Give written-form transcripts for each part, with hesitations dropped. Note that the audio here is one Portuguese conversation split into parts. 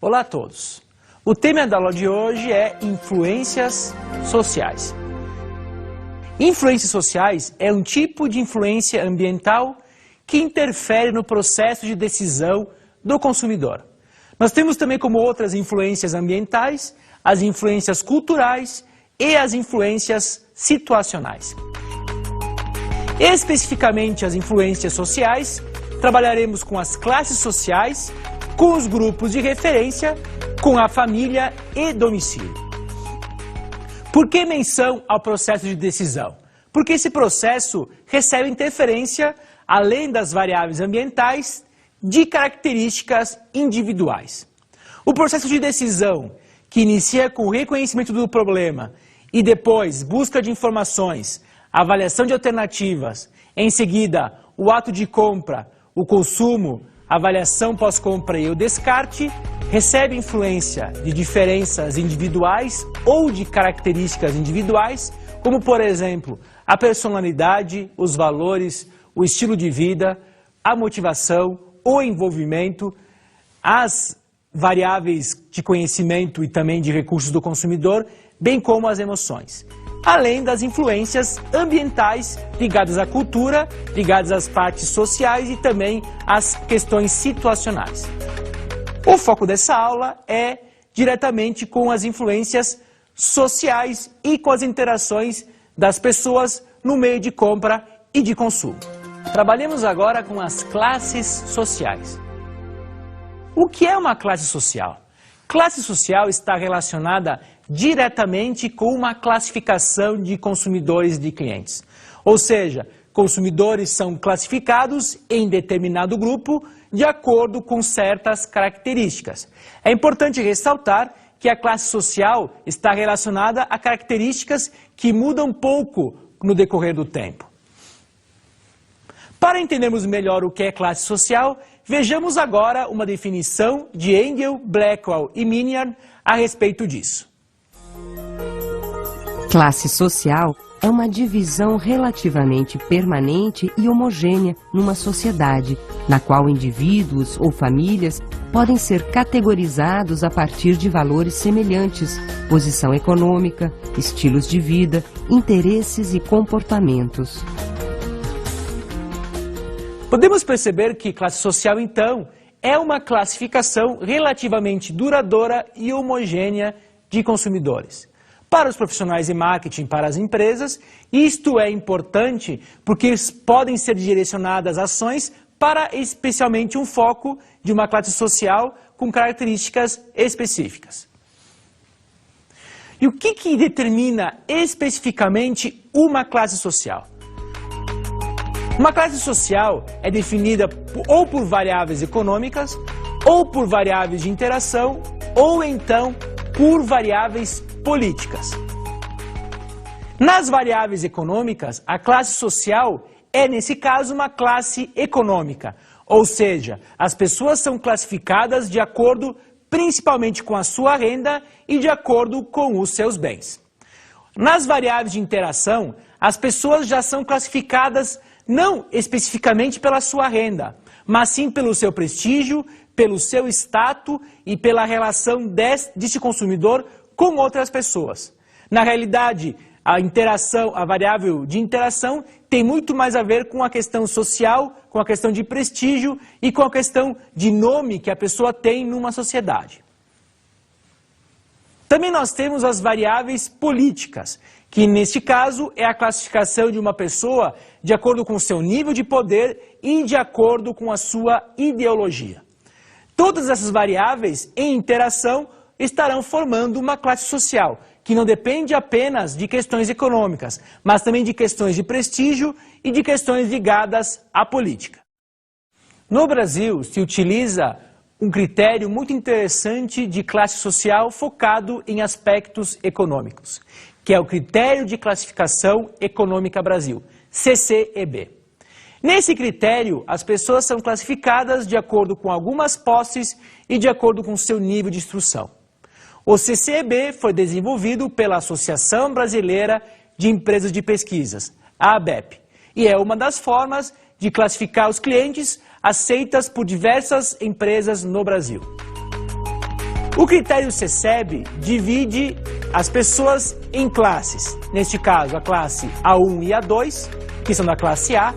Olá a todos! O tema da aula de hoje é influências sociais. Influências sociais é um tipo de influência ambiental que interfere no processo de decisão do consumidor. Nós temos também como outras influências ambientais, as influências culturais e as influências situacionais. Especificamente as influências sociais, trabalharemos com as classes sociais, com os grupos de referência, com a família e domicílio. Por que menção ao processo de decisão? Porque esse processo recebe interferência, além das variáveis ambientais, de características individuais. O processo de decisão, que inicia com o reconhecimento do problema e depois busca de informações, avaliação de alternativas, em seguida o ato de compra, o consumo, avaliação pós-compra e o descarte, recebe influência de diferenças individuais ou de características individuais, como por exemplo, a personalidade, os valores, o estilo de vida, a motivação, o envolvimento, as variáveis de conhecimento e também de recursos do consumidor, bem como as emoções. Além das influências ambientais ligadas à cultura, ligadas às partes sociais e também às questões situacionais. O foco dessa aula é diretamente com as influências sociais e com as interações das pessoas no meio de compra e de consumo. Trabalhemos agora com as classes sociais. O que é uma classe social? Classe social está relacionada diretamente com uma classificação de consumidores e de clientes. Ou seja, consumidores são classificados em determinado grupo de acordo com certas características. É importante ressaltar que a classe social está relacionada a características que mudam pouco no decorrer do tempo. Para entendermos melhor o que é classe social, vejamos agora uma definição de Engel, Blackwell e Minian a respeito disso. Classe social é uma divisão relativamente permanente e homogênea numa sociedade, na qual indivíduos ou famílias podem ser categorizados a partir de valores semelhantes, posição econômica, estilos de vida, interesses e comportamentos. Podemos perceber que classe social, então, é uma classificação relativamente duradoura e homogênea de consumidores. Para os profissionais de marketing, para as empresas, isto é importante porque podem ser direcionadas ações para especialmente um foco de uma classe social com características específicas. E o que determina especificamente uma classe social? Uma classe social é definida ou por variáveis econômicas, ou por variáveis de interação, ou então por variáveis políticas. Nas variáveis econômicas, a classe social é, nesse caso, uma classe econômica, ou seja, as pessoas são classificadas de acordo principalmente com a sua renda e de acordo com os seus bens. Nas variáveis de interação, as pessoas já são classificadas não especificamente pela sua renda, mas sim pelo seu prestígio, pelo seu status e pela relação desse consumidor com outras pessoas. Na realidade, a variável de interação tem muito mais a ver com a questão social, com a questão de prestígio e com a questão de nome que a pessoa tem numa sociedade. Também nós temos as variáveis políticas, que neste caso é a classificação de uma pessoa de acordo com o seu nível de poder e de acordo com a sua ideologia. Todas essas variáveis em interação estarão formando uma classe social, que não depende apenas de questões econômicas, mas também de questões de prestígio e de questões ligadas à política. No Brasil, se utiliza um critério muito interessante de classe social focado em aspectos econômicos, que é o Critério de Classificação Econômica Brasil, CCEB. Nesse critério, as pessoas são classificadas de acordo com algumas posses e de acordo com seu nível de instrução. O CCEB foi desenvolvido pela Associação Brasileira de Empresas de Pesquisas, a ABEP, e é uma das formas de classificar os clientes aceitas por diversas empresas no Brasil. O critério CECEB divide as pessoas em classes. Neste caso, a classe A1 e A2, que são da classe A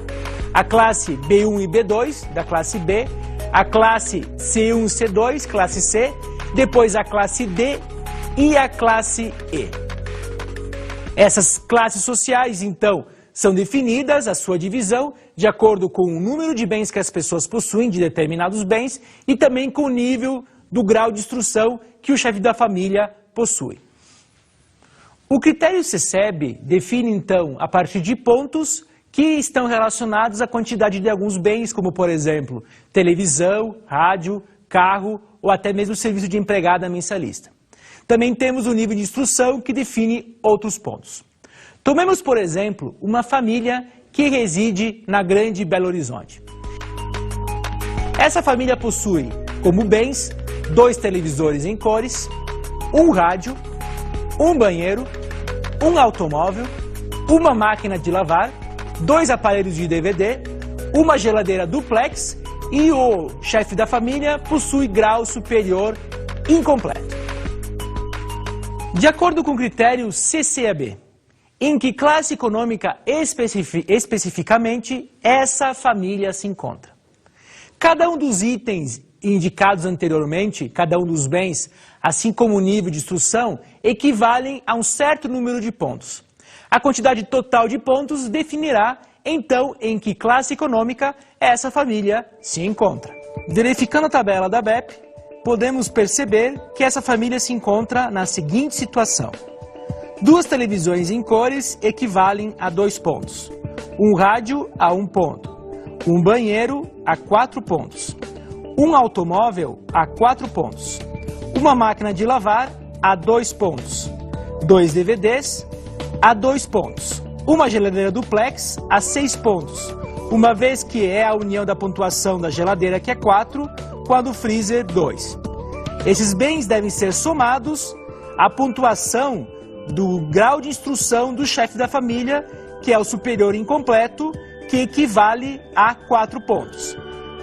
classe B1 e B2, da classe B, a classe C1 e C2, classe C, depois a classe D e a classe E. Essas classes sociais, então, são definidas, a sua divisão, de acordo com o número de bens que as pessoas possuem, de determinados bens, e também com o nível do grau de instrução que o chefe da família possui. O critério CECEB define, então, a partir de pontos que estão relacionados à quantidade de alguns bens, como, por exemplo, televisão, rádio, carro ou até mesmo serviço de empregada mensalista. Também temos o nível de instrução que define outros pontos. Tomemos, por exemplo, uma família que reside na Grande Belo Horizonte. Essa família possui como bens 2 televisores em cores, um rádio, um banheiro, um automóvel, uma máquina de lavar, 2 aparelhos de DVD, uma geladeira duplex e o chefe da família possui grau superior incompleto. De acordo com o critério CCAB, em que classe econômica especificamente essa família se encontra? Cada um dos itens indicados anteriormente, cada um dos bens, assim como o nível de instrução, equivalem a um certo número de pontos. A quantidade total de pontos definirá, então, em que classe econômica essa família se encontra. Verificando a tabela da BEP, podemos perceber que essa família se encontra na seguinte situação. 2 televisões em cores equivalem a 2 pontos. Um rádio a 1 ponto. Um banheiro a 4 pontos. Um automóvel a 4 pontos. Uma máquina de lavar a 2 pontos. 2 DVDs a 2 pontos. Uma geladeira duplex a 6 pontos, uma vez que é a união da pontuação da geladeira, que é 4, com a do freezer, 2. Esses bens devem ser somados à pontuação do grau de instrução do chefe da família, que é o superior incompleto, que equivale a 4 pontos.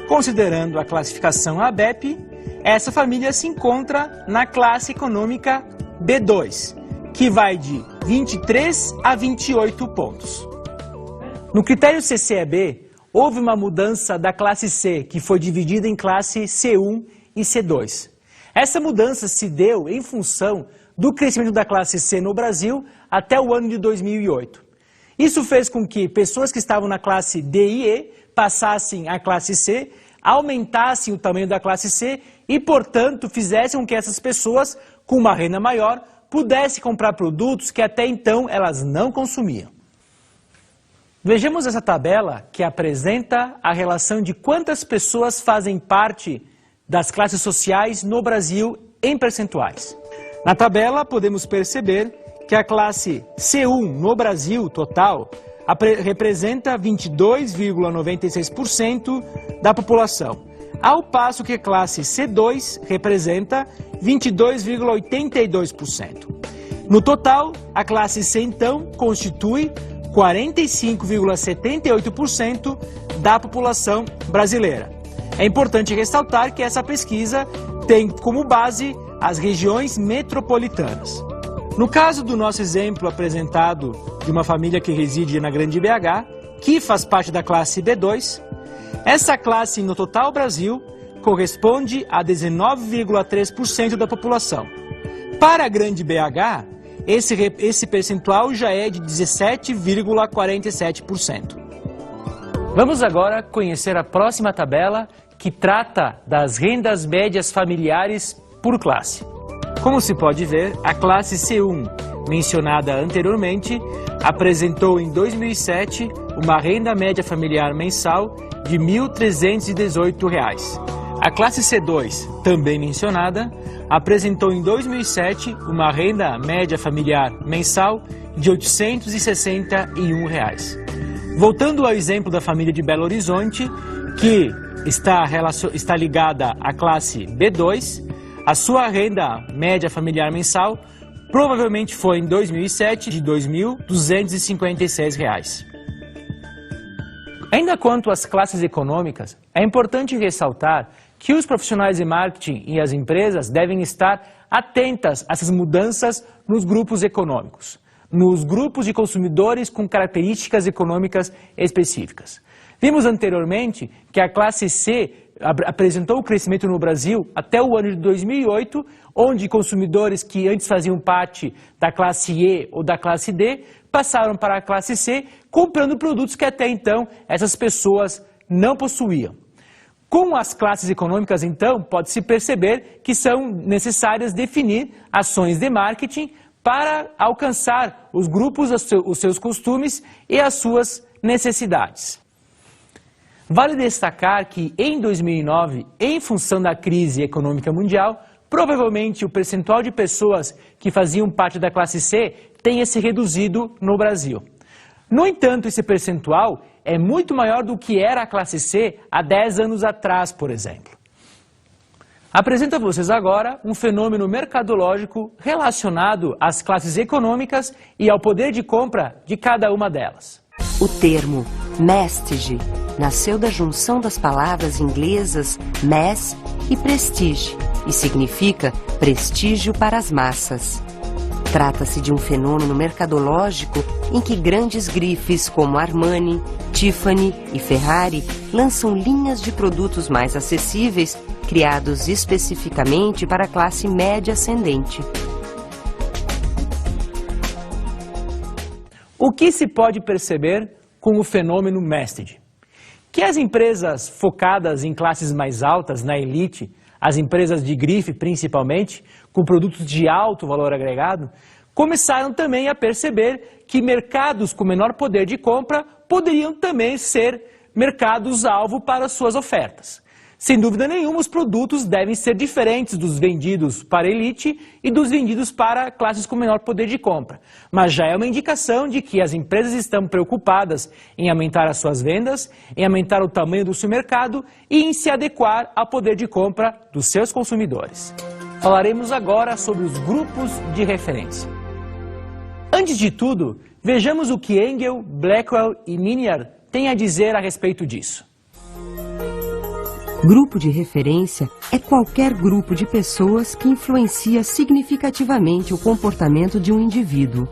Considerando a classificação ABEP, essa família se encontra na classe econômica B2, que vai de 23 a 28 pontos. No critério CCAB, houve uma mudança da classe C, que foi dividida em classe C1 e C2. Essa mudança se deu em função do crescimento da classe C no Brasil até o ano de 2008. Isso fez com que pessoas que estavam na classe D e E passassem à classe C, aumentassem o tamanho da classe C e, portanto, fizessem com que essas pessoas, com uma renda maior, pudessem comprar produtos que até então elas não consumiam. Vejamos essa tabela que apresenta a relação de quantas pessoas fazem parte das classes sociais no Brasil em percentuais. Na tabela podemos perceber que a classe C1 no Brasil total representa 22,96% da população, ao passo que a classe C2 representa 22,82%. No total, a classe C, então, constitui 45,78% da população brasileira. É importante ressaltar que essa pesquisa tem como base as regiões metropolitanas. No caso do nosso exemplo apresentado de uma família que reside na Grande BH, que faz parte da classe B2, essa classe no total Brasil corresponde a 19,3% da população. Para a Grande BH, esse percentual já é de 17,47%. Vamos agora conhecer a próxima tabela, que trata das rendas médias familiares por classe. Como se pode ver, a classe C1, mencionada anteriormente, apresentou em 2007 uma renda média familiar mensal de R$ 1.318. A classe C2, também mencionada, apresentou em 2007 uma renda média familiar mensal de R$ 861. Voltando ao exemplo da família de Belo Horizonte, que está ligada à classe B2, a sua renda média familiar mensal provavelmente foi em 2007 de R$ 2.256. Ainda quanto às classes econômicas, é importante ressaltar que os profissionais de marketing e as empresas devem estar atentas a essas mudanças nos grupos econômicos, nos grupos de consumidores com características econômicas específicas. Vimos anteriormente que a classe C apresentou o crescimento no Brasil até o ano de 2008, onde consumidores que antes faziam parte da classe E ou da classe D passaram para a classe C, comprando produtos que até então essas pessoas não possuíam. Com as classes econômicas, então, pode-se perceber que são necessárias definir ações de marketing para alcançar os grupos, os seus costumes e as suas necessidades. Vale destacar que, em 2009, em função da crise econômica mundial, provavelmente o percentual de pessoas que faziam parte da classe C tenha se reduzido no Brasil. No entanto, esse percentual é muito maior do que era a classe C há 10 anos atrás, por exemplo. Apresento a vocês agora um fenômeno mercadológico relacionado às classes econômicas e ao poder de compra de cada uma delas. O termo mastige nasceu da junção das palavras inglesas mass e prestige e significa prestígio para as massas. Trata-se de um fenômeno mercadológico em que grandes grifes como Armani, Tiffany e Ferrari lançam linhas de produtos mais acessíveis, criados especificamente para a classe média ascendente. O que se pode perceber com o fenômeno mastige? Que as empresas focadas em classes mais altas, na elite, as empresas de grife principalmente, com produtos de alto valor agregado, começaram também a perceber que mercados com menor poder de compra poderiam também ser mercados-alvo para suas ofertas. Sem dúvida nenhuma, os produtos devem ser diferentes dos vendidos para a elite e dos vendidos para classes com menor poder de compra. Mas já é uma indicação de que as empresas estão preocupadas em aumentar as suas vendas, em aumentar o tamanho do seu mercado e em se adequar ao poder de compra dos seus consumidores. Falaremos agora sobre os grupos de referência. Antes de tudo, vejamos o que Engel, Blackwell e Minier têm a dizer a respeito disso. Grupo de referência é qualquer grupo de pessoas que influencia significativamente o comportamento de um indivíduo.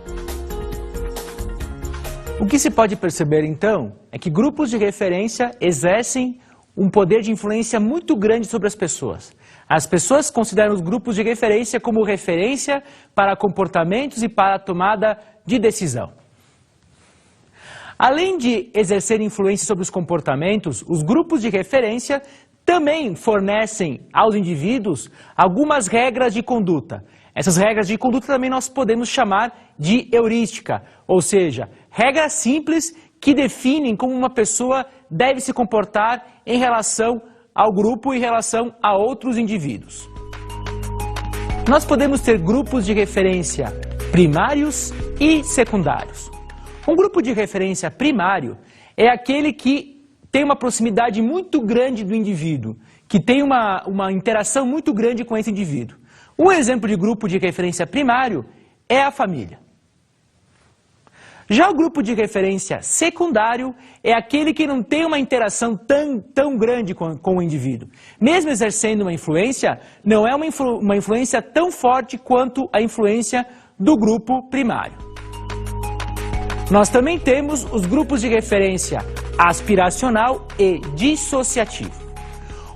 O que se pode perceber, então, é que grupos de referência exercem um poder de influência muito grande sobre as pessoas. As pessoas consideram os grupos de referência como referência para comportamentos e para a tomada de decisão. Além de exercer influência sobre os comportamentos, os grupos de referência também fornecem aos indivíduos algumas regras de conduta. Essas regras de conduta também nós podemos chamar de heurística, ou seja, regras simples que definem como uma pessoa deve se comportar em relação ao grupo e em relação a outros indivíduos. Nós podemos ter grupos de referência primários e secundários. Um grupo de referência primário é aquele que tem uma proximidade muito grande do indivíduo, que tem uma interação muito grande com esse indivíduo. Um exemplo de grupo de referência primário é a família. Já o grupo de referência secundário é aquele que não tem uma interação tão grande com o indivíduo. Mesmo exercendo uma influência, não é uma influência tão forte quanto a influência do grupo primário. Nós também temos os grupos de referência aspiracional e dissociativo.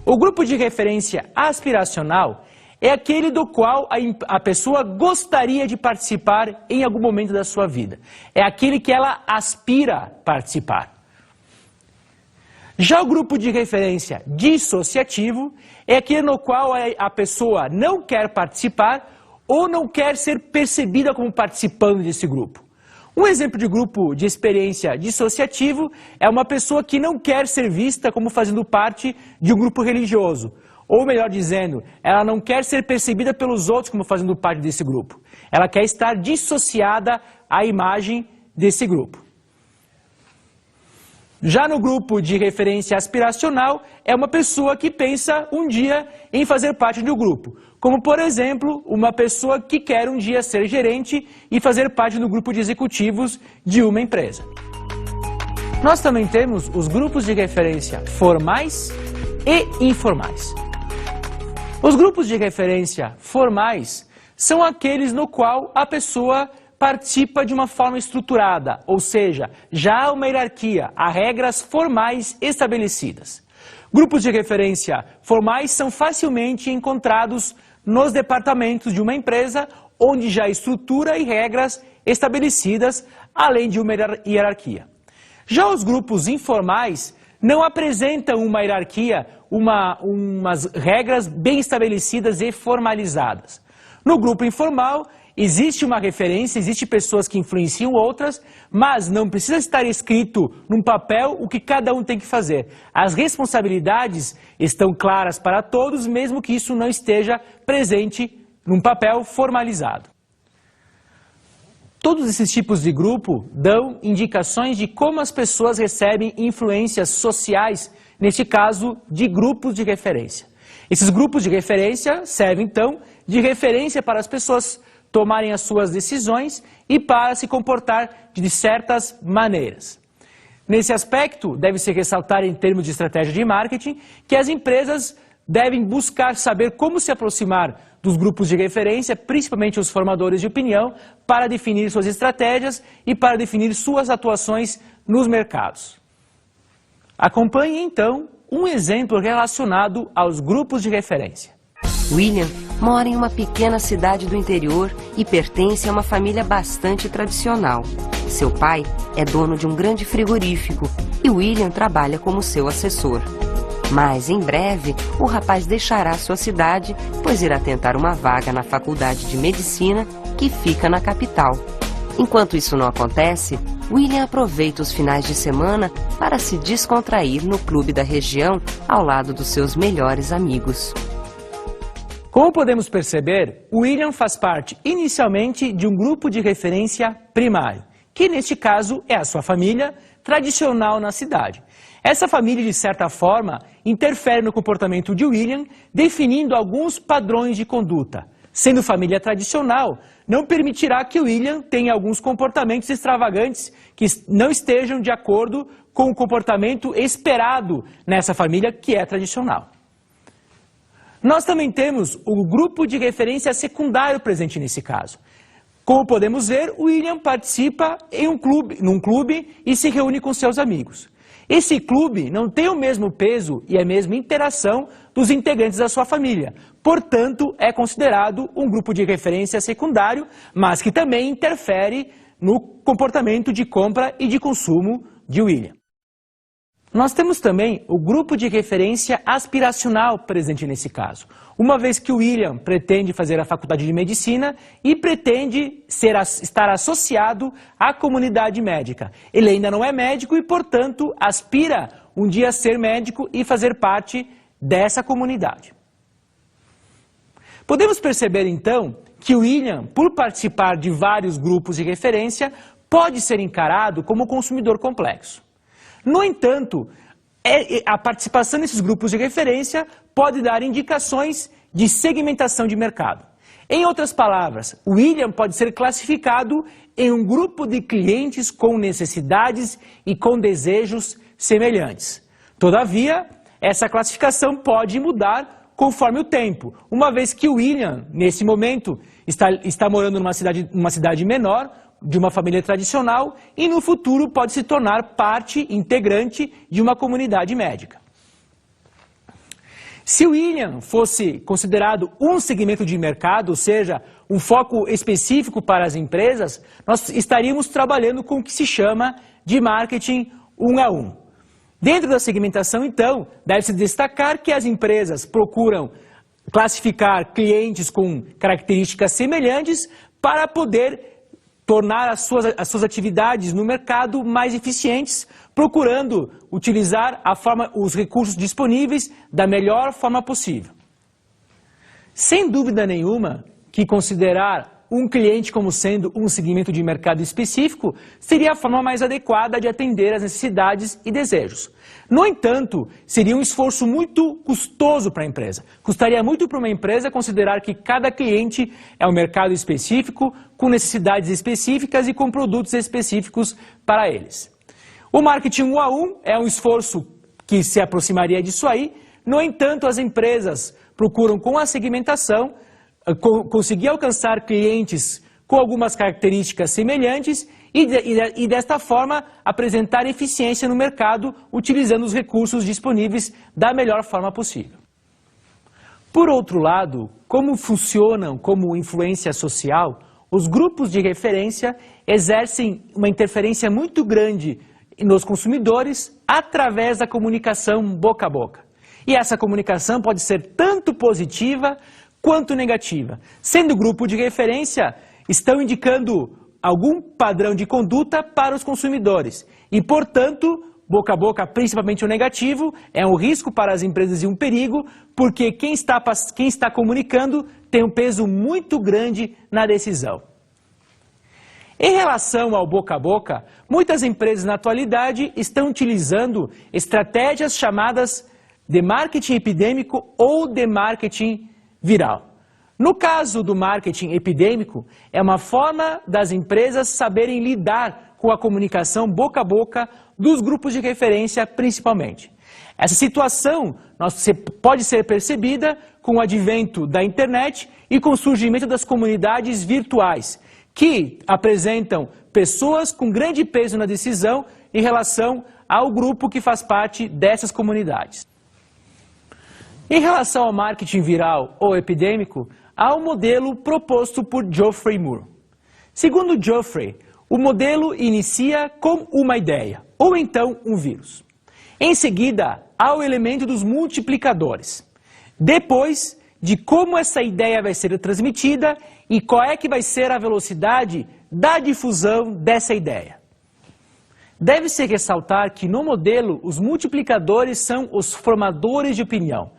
O grupo de referência aspiracional é aquele do qual a pessoa gostaria de participar em algum momento da sua vida. É aquele que ela aspira a participar. Já o grupo de referência dissociativo é aquele no qual a pessoa não quer participar ou não quer ser percebida como participando desse grupo. Um exemplo de grupo de experiência dissociativo é uma pessoa que não quer ser vista como fazendo parte de um grupo religioso. Ou melhor dizendo, ela não quer ser percebida pelos outros como fazendo parte desse grupo. Ela quer estar dissociada à imagem desse grupo. Já no grupo de referência aspiracional, é uma pessoa que pensa um dia em fazer parte do grupo. Como, por exemplo, uma pessoa que quer um dia ser gerente e fazer parte do grupo de executivos de uma empresa. Nós também temos os grupos de referência formais e informais. Os grupos de referência formais são aqueles no qual a pessoa participa de uma forma estruturada, ou seja, já há uma hierarquia, há regras formais estabelecidas. Grupos de referência formais são facilmente encontrados nos departamentos de uma empresa, onde já há estrutura e regras estabelecidas, além de uma hierarquia. Já os grupos informais não apresentam uma hierarquia, umas regras bem estabelecidas e formalizadas. No grupo informal, existe uma referência, existem pessoas que influenciam outras, mas não precisa estar escrito num papel o que cada um tem que fazer. As responsabilidades estão claras para todos, mesmo que isso não esteja presente num papel formalizado. Todos esses tipos de grupo dão indicações de como as pessoas recebem influências sociais, neste caso, de grupos de referência. Esses grupos de referência servem, então, de referência para as pessoas tomarem as suas decisões e para se comportar de certas maneiras. Nesse aspecto, deve-se ressaltar em termos de estratégia de marketing que as empresas devem buscar saber como se aproximar dos grupos de referência, principalmente os formadores de opinião, para definir suas estratégias e para definir suas atuações nos mercados. Acompanhe, então, um exemplo relacionado aos grupos de referência. William mora em uma pequena cidade do interior e pertence a uma família bastante tradicional. Seu pai é dono de um grande frigorífico e William trabalha como seu assessor. Mas, em breve, o rapaz deixará sua cidade, pois irá tentar uma vaga na Faculdade de Medicina, que fica na capital. Enquanto isso não acontece, William aproveita os finais de semana para se descontrair no clube da região, ao lado dos seus melhores amigos. Como podemos perceber, William faz parte inicialmente de um grupo de referência primário, que neste caso é a sua família tradicional na cidade. Essa família, de certa forma, interfere no comportamento de William, definindo alguns padrões de conduta. Sendo família tradicional, não permitirá que William tenha alguns comportamentos extravagantes que não estejam de acordo com o comportamento esperado nessa família que é tradicional. Nós também temos o grupo de referência secundário presente nesse caso. Como podemos ver, William participa num clube e se reúne com seus amigos. Esse clube não tem o mesmo peso e a mesma interação dos integrantes da sua família. Portanto, é considerado um grupo de referência secundário, mas que também interfere no comportamento de compra e de consumo de William. Nós temos também o grupo de referência aspiracional presente nesse caso, uma vez que o William pretende fazer a faculdade de medicina e pretende estar associado à comunidade médica. Ele ainda não é médico e, portanto, aspira um dia a ser médico e fazer parte dessa comunidade. Podemos perceber, então, que o William, por participar de vários grupos de referência, pode ser encarado como consumidor complexo. No entanto, a participação nesses grupos de referência pode dar indicações de segmentação de mercado. Em outras palavras, o William pode ser classificado em um grupo de clientes com necessidades e com desejos semelhantes. Todavia, essa classificação pode mudar conforme o tempo, uma vez que o William, nesse momento, está morando numa cidade menor, de uma família tradicional, e no futuro pode se tornar parte integrante de uma comunidade médica. Se o William fosse considerado um segmento de mercado, ou seja, um foco específico para as empresas, nós estaríamos trabalhando com o que se chama de marketing 1 a 1. Dentro da segmentação, então, deve-se destacar que as empresas procuram classificar clientes com características semelhantes para poder tornar as suas atividades no mercado mais eficientes, procurando utilizar os recursos disponíveis da melhor forma possível. Sem dúvida nenhuma que considerar um cliente como sendo um segmento de mercado específico seria a forma mais adequada de atender às necessidades e desejos. No entanto, seria um esforço muito custoso para a empresa. Custaria muito para uma empresa considerar que cada cliente é um mercado específico, com necessidades específicas e com produtos específicos para eles. O marketing 1 a 1 é um esforço que se aproximaria disso aí. No entanto, as empresas procuram, com a segmentação, conseguir alcançar clientes com algumas características semelhantes e desta forma apresentar eficiência no mercado utilizando os recursos disponíveis da melhor forma possível. Por outro lado, como funcionam como influência social, os grupos de referência exercem uma interferência muito grande nos consumidores através da comunicação boca a boca. E essa comunicação pode ser tanto positiva quanto negativa. Sendo o grupo de referência, estão indicando algum padrão de conduta para os consumidores. E, portanto, boca a boca, principalmente o negativo, é um risco para as empresas e um perigo, porque quem está comunicando tem um peso muito grande na decisão. Em relação ao boca a boca, muitas empresas na atualidade estão utilizando estratégias chamadas de marketing epidêmico ou de marketing viral. No caso do marketing epidêmico, é uma forma das empresas saberem lidar com a comunicação boca a boca dos grupos de referência principalmente. Essa situação pode ser percebida com o advento da internet e com o surgimento das comunidades virtuais, que apresentam pessoas com grande peso na decisão em relação ao grupo que faz parte dessas comunidades. Em relação ao marketing viral ou epidêmico, há um modelo proposto por Geoffrey Moore. Segundo Geoffrey, o modelo inicia com uma ideia, ou então um vírus. Em seguida, há o elemento dos multiplicadores. Depois, de como essa ideia vai ser transmitida e qual é que vai ser a velocidade da difusão dessa ideia. Deve-se ressaltar que no modelo, os multiplicadores são os formadores de opinião.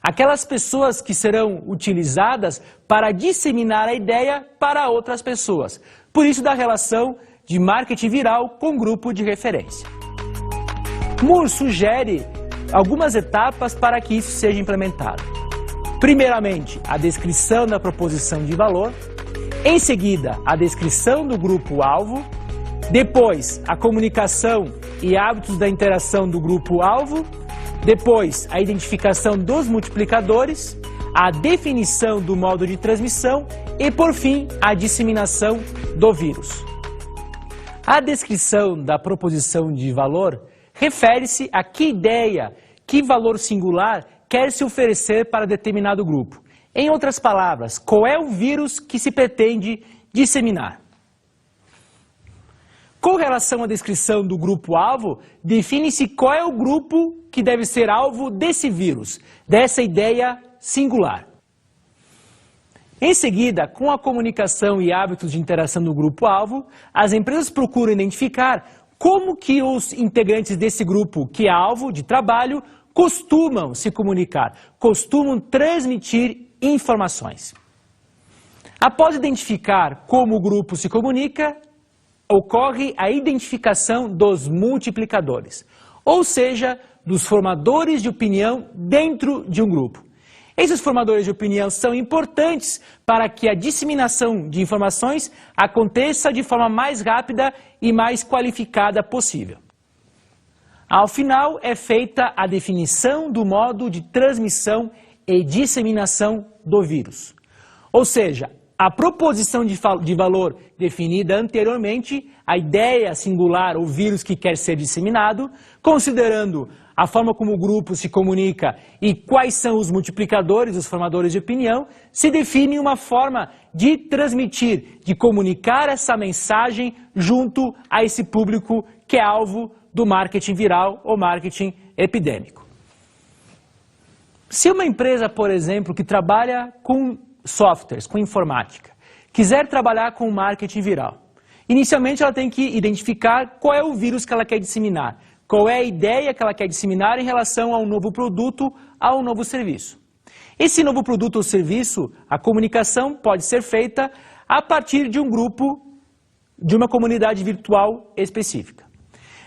Aquelas pessoas que serão utilizadas para disseminar a ideia para outras pessoas. Por isso da relação de marketing viral com grupo de referência. Moore sugere algumas etapas para que isso seja implementado. Primeiramente, a descrição da proposição de valor. Em seguida, a descrição do grupo-alvo. Depois, a comunicação e hábitos da interação do grupo-alvo. Depois, a identificação dos multiplicadores, a definição do modo de transmissão e, por fim, a disseminação do vírus. A descrição da proposição de valor refere-se a que ideia, que valor singular quer se oferecer para determinado grupo. Em outras palavras, qual é o vírus que se pretende disseminar? Com relação à descrição do grupo-alvo, define-se qual é o grupo que deve ser alvo desse vírus, dessa ideia singular. Em seguida, com a comunicação e hábitos de interação do grupo-alvo, as empresas procuram identificar como que os integrantes desse grupo, que é alvo de trabalho, costumam se comunicar, costumam transmitir informações. Após identificar como o grupo se comunica, ocorre a identificação dos multiplicadores, ou seja, dos formadores de opinião dentro de um grupo. Esses formadores de opinião são importantes para que a disseminação de informações aconteça de forma mais rápida e mais qualificada possível. Ao final, é feita a definição do modo de transmissão e disseminação do vírus. Ou seja, a proposição de valor definida anteriormente, a ideia singular ou vírus que quer ser disseminado, considerando a forma como o grupo se comunica e quais são os multiplicadores, os formadores de opinião, se define uma forma de transmitir, de comunicar essa mensagem junto a esse público que é alvo do marketing viral ou marketing epidêmico. Se uma empresa, por exemplo, que trabalha com softwares, com informática, quiser trabalhar com marketing viral, inicialmente ela tem que identificar qual é o vírus que ela quer disseminar, qual é a ideia que ela quer disseminar em relação a um novo produto, a um novo serviço. Esse novo produto ou serviço, a comunicação pode ser feita a partir de um grupo, de uma comunidade virtual específica.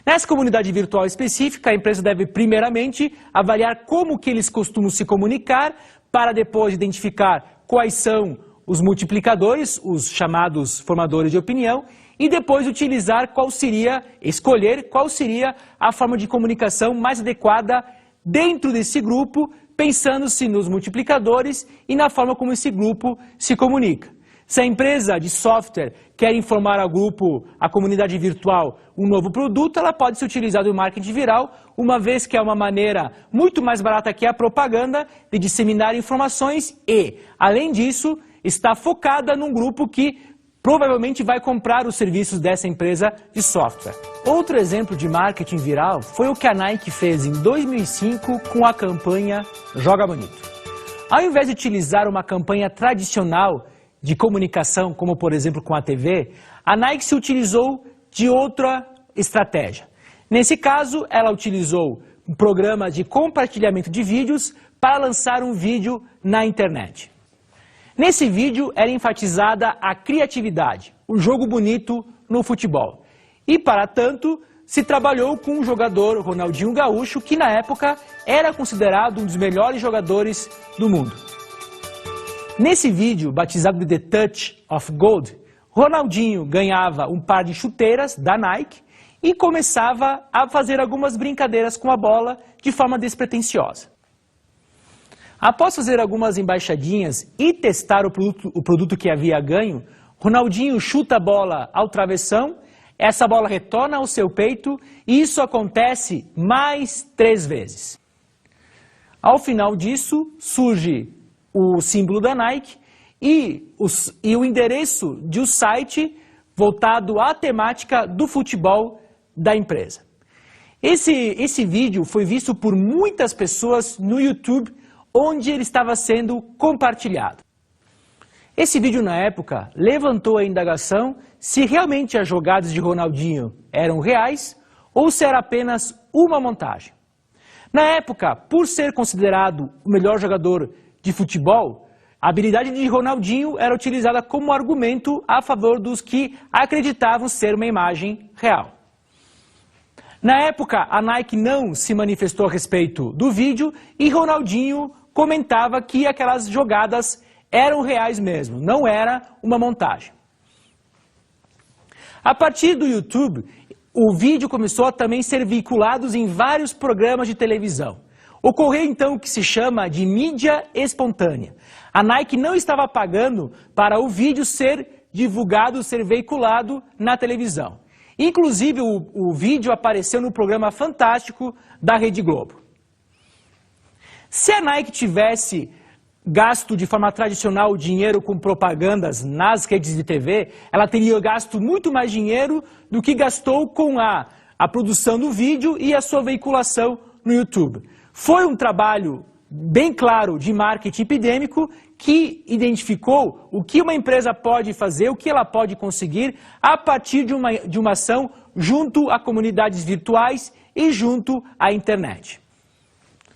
Nessa comunidade virtual específica, a empresa deve primeiramente avaliar como que eles costumam se comunicar, para depois identificar quais são os multiplicadores, os chamados formadores de opinião, e depois escolher qual seria a forma de comunicação mais adequada dentro desse grupo pensando-se nos multiplicadores e na forma como esse grupo se comunica. Se a empresa de software quer informar ao grupo, à comunidade virtual, um novo produto, ela pode se utilizar do marketing viral, uma vez que é uma maneira muito mais barata que a propaganda de disseminar informações e, além disso, está focada num grupo que provavelmente vai comprar os serviços dessa empresa de software. Outro exemplo de marketing viral foi o que a Nike fez em 2005 com a campanha Joga Bonito. Ao invés de utilizar uma campanha tradicional de comunicação, como por exemplo com a TV, a Nike se utilizou de outra estratégia. Nesse caso, ela utilizou um programa de compartilhamento de vídeos para lançar um vídeo na internet. Nesse vídeo era enfatizada a criatividade, o jogo bonito no futebol. E, para tanto, se trabalhou com o jogador Ronaldinho Gaúcho, que na época era considerado um dos melhores jogadores do mundo. Nesse vídeo, batizado de The Touch of Gold, Ronaldinho ganhava um par de chuteiras da Nike e começava a fazer algumas brincadeiras com a bola de forma despretensiosa. Após fazer algumas embaixadinhas e testar o produto que havia ganho, Ronaldinho chuta a bola ao travessão, essa bola retorna ao seu peito e isso acontece mais 3 vezes. Ao final disso, surge o símbolo da Nike e o endereço de um site voltado à temática do futebol da empresa. Esse vídeo foi visto por muitas pessoas no YouTube, onde ele estava sendo compartilhado. Esse vídeo, na época, levantou a indagação se realmente as jogadas de Ronaldinho eram reais ou se era apenas uma montagem. Na época, por ser considerado o melhor jogador de futebol, a habilidade de Ronaldinho era utilizada como argumento a favor dos que acreditavam ser uma imagem real. Na época, a Nike não se manifestou a respeito do vídeo e Ronaldinho comentava que aquelas jogadas eram reais mesmo, não era uma montagem. A partir do YouTube, o vídeo começou a também ser veiculado em vários programas de televisão. Ocorreu então o que se chama de mídia espontânea. A Nike não estava pagando para o vídeo ser divulgado, ser veiculado na televisão. Inclusive o vídeo apareceu no programa Fantástico da Rede Globo. Se a Nike tivesse gasto de forma tradicional o dinheiro com propagandas nas redes de TV, ela teria gasto muito mais dinheiro do que gastou com a produção do vídeo e a sua veiculação no YouTube. Foi um trabalho bem claro de marketing epidêmico que identificou o que uma empresa pode fazer, o que ela pode conseguir a partir de uma ação junto a comunidades virtuais e junto à internet.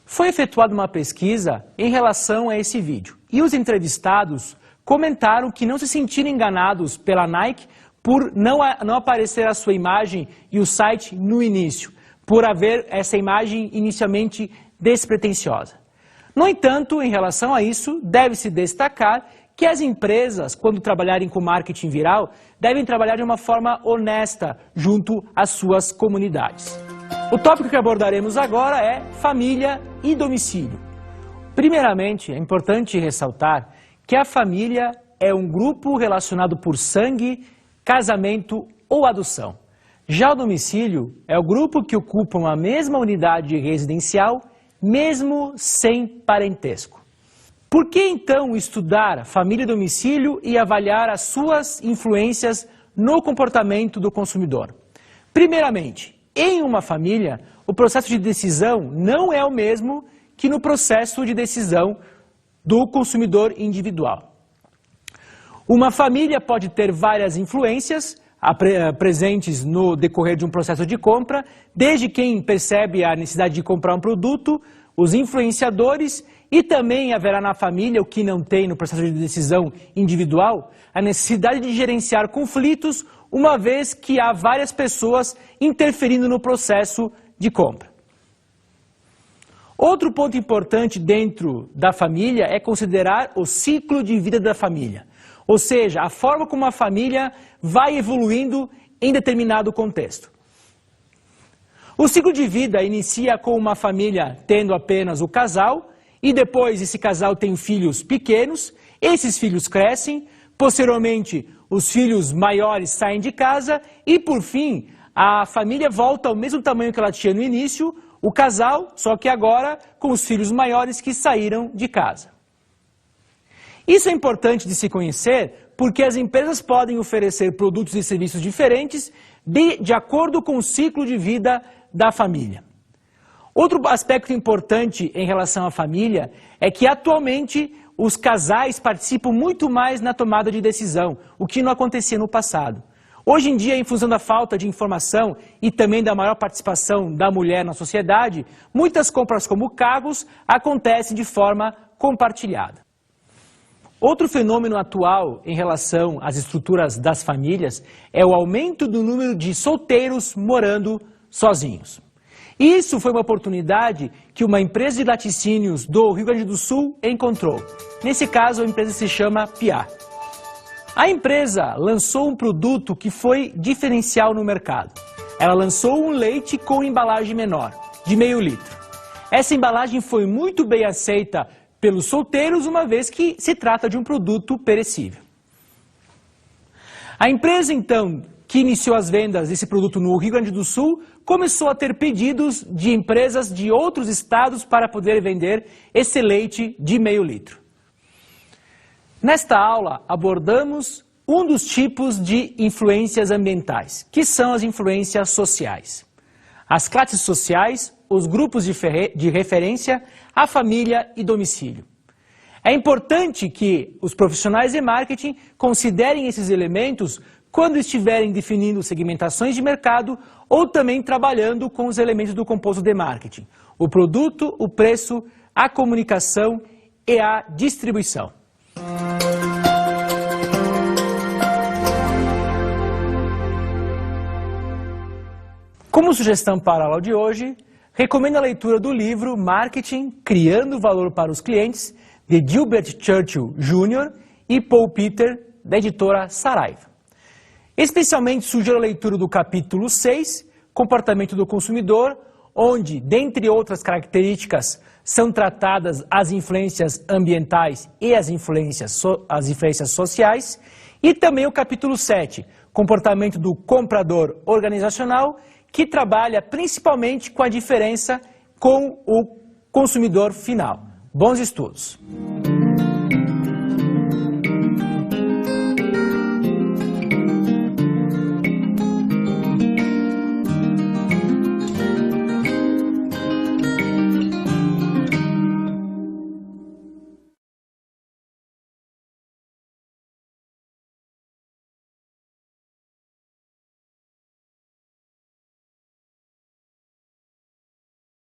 Foi efetuada uma pesquisa em relação a esse vídeo e os entrevistados comentaram que não se sentiram enganados pela Nike por não aparecer a sua imagem e o site no início, por haver essa imagem inicialmente despretensiosa. No entanto, em relação a isso, deve-se destacar que as empresas, quando trabalharem com marketing viral, devem trabalhar de uma forma honesta junto às suas comunidades. O tópico que abordaremos agora é família e domicílio. Primeiramente, é importante ressaltar que a família é um grupo relacionado por sangue, casamento ou adoção. Já o domicílio é o grupo que ocupam a mesma unidade residencial, mesmo sem parentesco. Por que então estudar família e domicílio e avaliar as suas influências no comportamento do consumidor? Primeiramente, em uma família, o processo de decisão não é o mesmo que no processo de decisão do consumidor individual. Uma família pode ter várias influências presentes no decorrer de um processo de compra, desde quem percebe a necessidade de comprar um produto, os influenciadores, e também haverá na família, o que não tem no processo de decisão individual, a necessidade de gerenciar conflitos, uma vez que há várias pessoas interferindo no processo de compra. Outro ponto importante dentro da família é considerar o ciclo de vida da família, ou seja, a forma como a família vai evoluindo em determinado contexto. O ciclo de vida inicia com uma família tendo apenas o casal e depois esse casal tem filhos pequenos, esses filhos crescem, posteriormente os filhos maiores saem de casa e, por fim, a família volta ao mesmo tamanho que ela tinha no início, o casal, só que agora com os filhos maiores que saíram de casa. Isso é importante de se conhecer porque as empresas podem oferecer produtos e serviços diferentes de acordo com o ciclo de vida da família. Outro aspecto importante em relação à família é que atualmente os casais participam muito mais na tomada de decisão, o que não acontecia no passado. Hoje em dia, em função da falta de informação e também da maior participação da mulher na sociedade, muitas compras como carros acontecem de forma compartilhada. Outro fenômeno atual em relação às estruturas das famílias é o aumento do número de solteiros morando sozinhos. Isso foi uma oportunidade que uma empresa de laticínios do Rio Grande do Sul encontrou. Nesse caso, a empresa se chama Piá. A empresa lançou um produto que foi diferencial no mercado. Ela lançou um leite com embalagem menor, de meio litro. Essa embalagem foi muito bem aceita pelos solteiros, uma vez que se trata de um produto perecível. A empresa, então, que iniciou as vendas desse produto no Rio Grande do Sul, começou a ter pedidos de empresas de outros estados para poder vender esse leite de meio litro. Nesta aula, abordamos um dos tipos de influências ambientais, que são as influências sociais. As classes sociais, os grupos de referência, a família e domicílio. É importante que os profissionais de marketing considerem esses elementos quando estiverem definindo segmentações de mercado ou também trabalhando com os elementos do composto de marketing: o produto, o preço, a comunicação e a distribuição. Como sugestão para a aula de hoje, recomendo a leitura do livro Marketing, Criando Valor para os Clientes, de Gilbert Churchill Jr. e Paul Peter, da editora Saraiva. Especialmente sugiro a leitura do capítulo 6, Comportamento do Consumidor, onde, dentre outras características, são tratadas as influências ambientais e as influências sociais, e também o capítulo 7, Comportamento do Comprador Organizacional, que trabalha principalmente com a diferença com o consumidor final. Bons estudos!